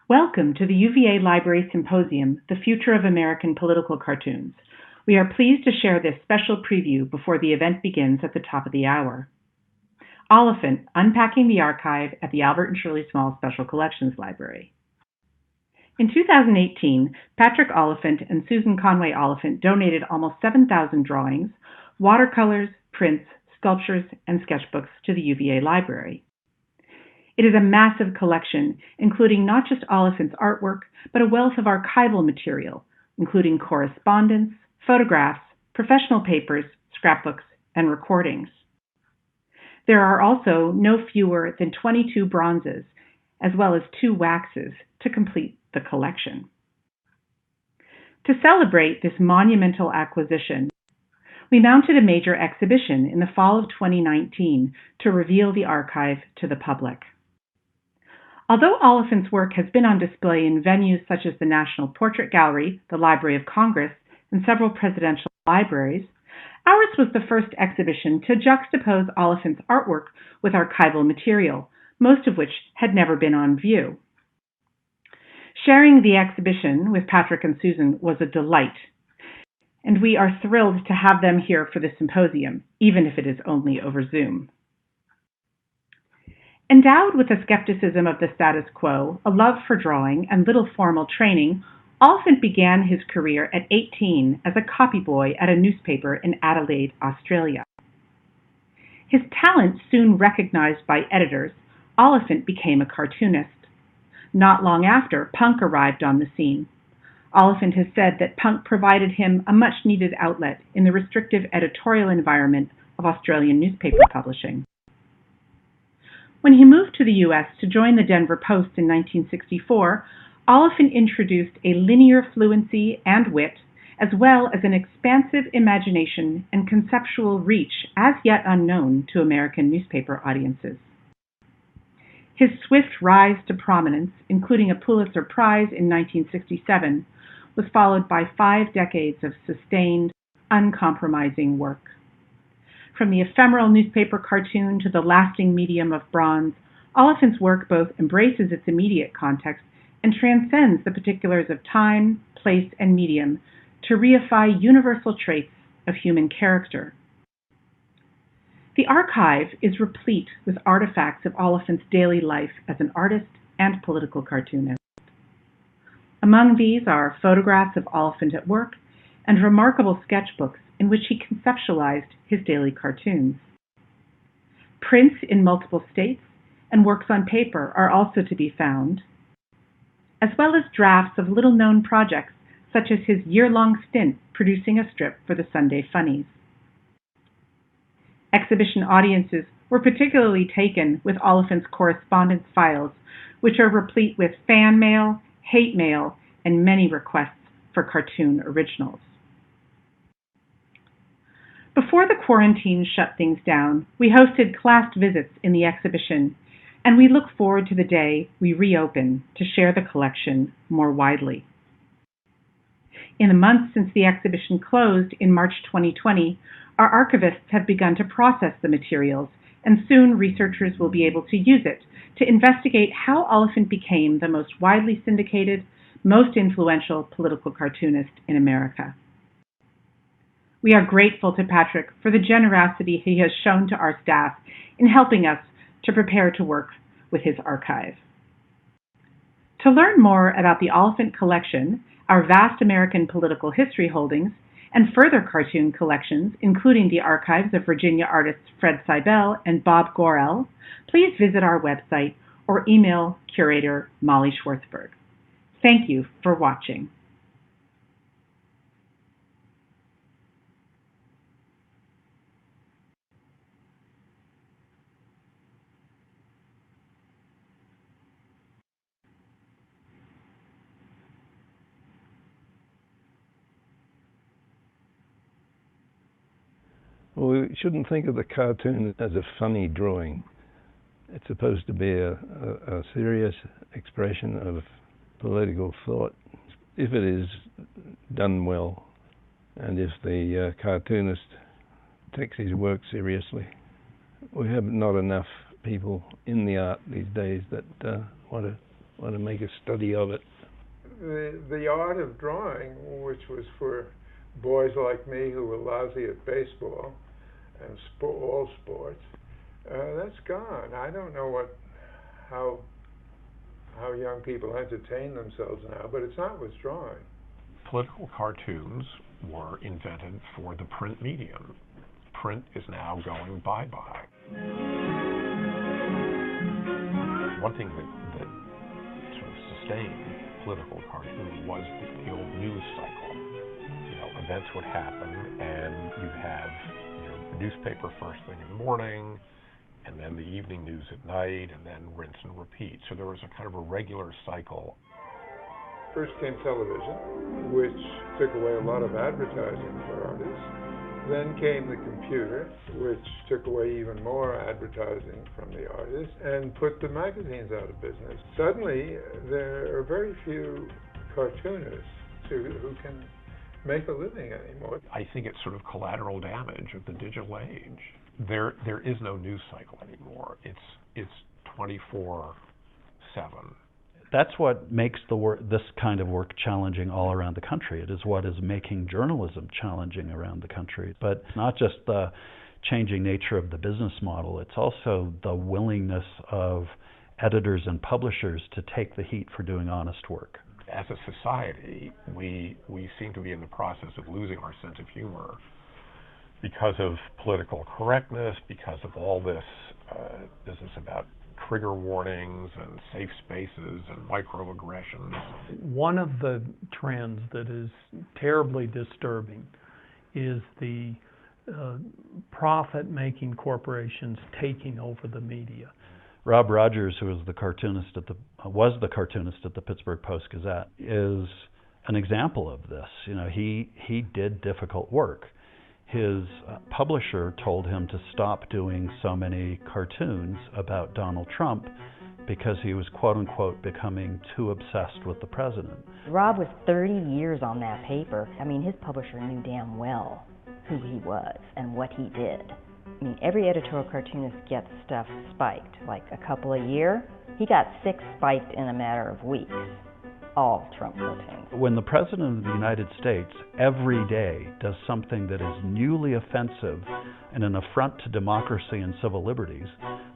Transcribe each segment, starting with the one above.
Welcome to the UVA Library Symposium, The Future of American Political Cartoons. We are pleased to share this special preview before the event begins at the top of the hour. Oliphant, Unpacking the Archive at the Albert and Shirley Small Special Collections Library. In 2018, Patrick Oliphant and Susan Conway Oliphant donated almost 7,000 drawings, watercolors, prints, sculptures, and sketchbooks to the UVA Library. It is a massive collection, including not just Oliphant's artwork, but a wealth of archival material, including correspondence, photographs, professional papers, scrapbooks, and recordings. There are also no fewer than 22 bronzes, as well as 2 waxes, to complete the collection. To celebrate this monumental acquisition, we mounted a major exhibition in the fall of 2019 to reveal the archive to the public. Although Oliphant's work has been on display in venues such as the National Portrait Gallery, the Library of Congress, and several presidential libraries, ours was the first exhibition to juxtapose Oliphant's artwork with archival material, most of which had never been on view. Sharing the exhibition with Patrick and Susan was a delight, and we are thrilled to have them here for the symposium, even if it is only over Zoom. Endowed with a skepticism of the status quo, a love for drawing, and little formal training, Oliphant began his career at 18 as a copy boy at a newspaper in Adelaide, Australia. His talent soon recognized by editors, Oliphant became a cartoonist. Not long after, punk arrived on the scene. Oliphant has said that punk provided him a much-needed outlet in the restrictive editorial environment of Australian newspaper publishing. When he moved to the U.S. to join the Denver Post in 1964, Oliphant introduced a linear fluency and wit, as well as an expansive imagination and conceptual reach as yet unknown to American newspaper audiences. His swift rise to prominence, including a Pulitzer Prize in 1967, was followed by 5 decades of sustained, uncompromising work. From the ephemeral newspaper cartoon to the lasting medium of bronze, Oliphant's work both embraces its immediate context and transcends the particulars of time, place, and medium to reify universal traits of human character. The archive is replete with artifacts of Oliphant's daily life as an artist and political cartoonist. Among these are photographs of Oliphant at work and remarkable sketchbooks in which he conceptualized his daily cartoons. Prints in multiple states and works on paper are also to be found, as well as drafts of little-known projects such as his year-long stint producing a strip for the Sunday Funnies. Exhibition audiences were particularly taken with Oliphant's correspondence files, which are replete with fan mail, hate mail, and many requests for cartoon originals. Before the quarantine shut things down, we hosted classed visits in the exhibition, and we look forward to the day we reopen to share the collection more widely. In the months since the exhibition closed in March 2020, our archivists have begun to process the materials, and soon researchers will be able to use it to investigate how Oliphant became the most widely syndicated, most influential political cartoonist in America. We are grateful to Patrick for the generosity he has shown to our staff in helping us to prepare to work with his archive. To learn more about the Oliphant collection, our vast American political history holdings, and further cartoon collections, including the archives of Virginia artists Fred Seibel and Bob Gorel, please visit our website or email curator Molly Schwartzberg. Thank you for watching. Well, we shouldn't think of the cartoon as a funny drawing. It's supposed to be a serious expression of political thought. If it is done well, and if the cartoonist takes his work seriously. We have not enough people in the art these days that want to want to make a study of it. The art of drawing, which was for boys like me who were lousy at baseball and all sports, that's gone. I don't know how young people entertain themselves now, but it's not with drawing. Political cartoons were invented for the print medium. Print is now going bye-bye. One thing that sort of sustained political cartoon was the old news cycle. You know, events would happen, and you'd have your newspaper first thing in the morning, and then the evening news at night, and then rinse and repeat. So there was a kind of a regular cycle. First came television, which took away a lot of advertising for artists. Then came the computer, which took away even more advertising from the artists and put the magazines out of business. Suddenly, there are very few cartoonists who can make a living anymore. I think it's sort of collateral damage of the digital age. There is no news cycle anymore. It's 24/7. That's what makes this kind of work challenging all around the country. It is what is making journalism challenging around the country. But not just the changing nature of the business model, it's also the willingness of editors and publishers to take the heat for doing honest work. As a society, we seem to be in the process of losing our sense of humor because of political correctness, because of all this business about trigger warnings and safe spaces and microaggressions. One of the trends that is terribly disturbing is the profit-making corporations taking over the media. Rob Rogers, who was the cartoonist at the Pittsburgh Post-Gazette, is an example of this. You know, he did difficult work. His publisher told him to stop doing so many cartoons about Donald Trump because he was, quote unquote, becoming too obsessed with the president. Rob was 30 years on that paper. I mean, his publisher knew damn well who he was and what he did. I mean, every editorial cartoonist gets stuff spiked, like a couple a year. He got 6 spiked in a matter of weeks. All Trump cartoons. When the President of the United States every day does something that is newly offensive and an affront to democracy and civil liberties,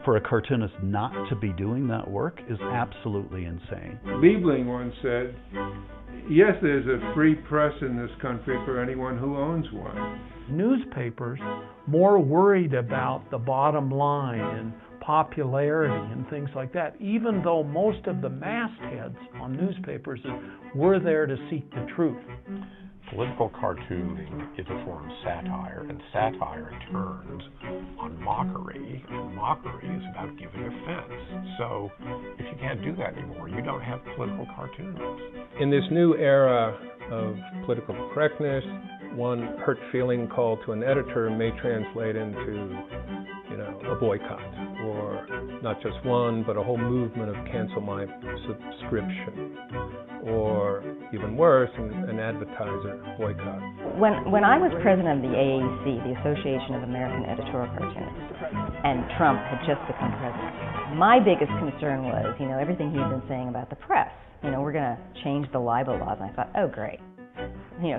for a cartoonist not to be doing that work is absolutely insane. Liebling once said, yes, there's a free press in this country for anyone who owns one. Newspapers more worried about the bottom line and popularity and things like that, even though most of the mastheads on newspapers were there to seek the truth. Political cartooning is a form of satire, and satire turns on mockery, and mockery is about giving offense. So if you can't do that anymore, you don't have political cartoonists. In this new era of political correctness, one hurt feeling call to an editor may translate into, a boycott, or not just one, but a whole movement of cancel my subscription, or even worse, an advertiser boycott. When I was president of the AAC, the Association of American Editorial Cartoonists, and Trump had just become president, my biggest concern was, everything he'd been saying about the press. We're going to change the libel laws. And I thought, oh, great.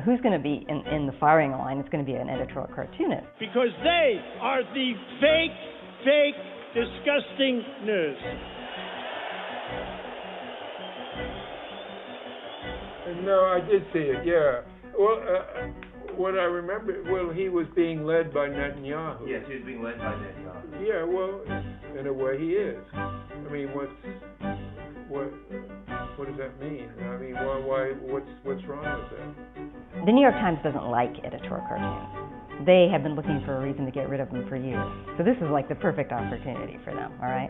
Who's going to be in the firing line? It's going to be an editorial cartoonist. Because they are the fake, disgusting news. No, I did see it, yeah. Well, what I remember, he was being led by Netanyahu. Yes, he was being led by Netanyahu. Yeah, well, in a way he is. I mean, what does that mean? I mean, what's wrong with that? The New York Times doesn't like editorial cartoons. They have been looking for a reason to get rid of them for years. So this is like the perfect opportunity for them, all right?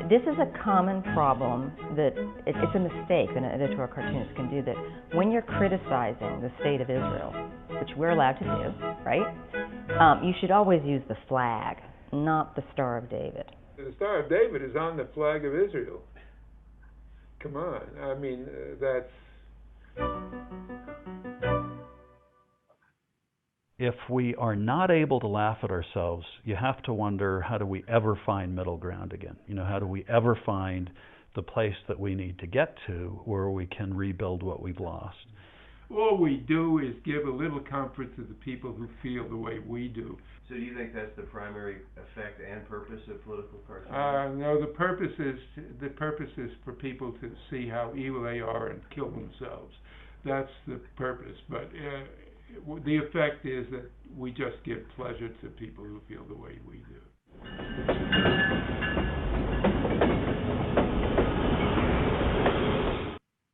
This is a common problem that it's a mistake that an editorial cartoonist can do, that when you're criticizing the state of Israel, which we're allowed to do, right? You should always use the flag, not the Star of David. The Star of David is on the flag of Israel. Come on, I mean, that's... If we are not able to laugh at ourselves, you have to wonder, how do we ever find middle ground again? How do we ever find the place that we need to get to where we can rebuild what we've lost. All we do is give a little comfort to the people who feel the way we do. So do you think that's the primary effect and purpose of political cartooning? No, the purpose is for people to see how evil they are and kill themselves. That's the purpose. But the effect is that we just give pleasure to people who feel the way we do.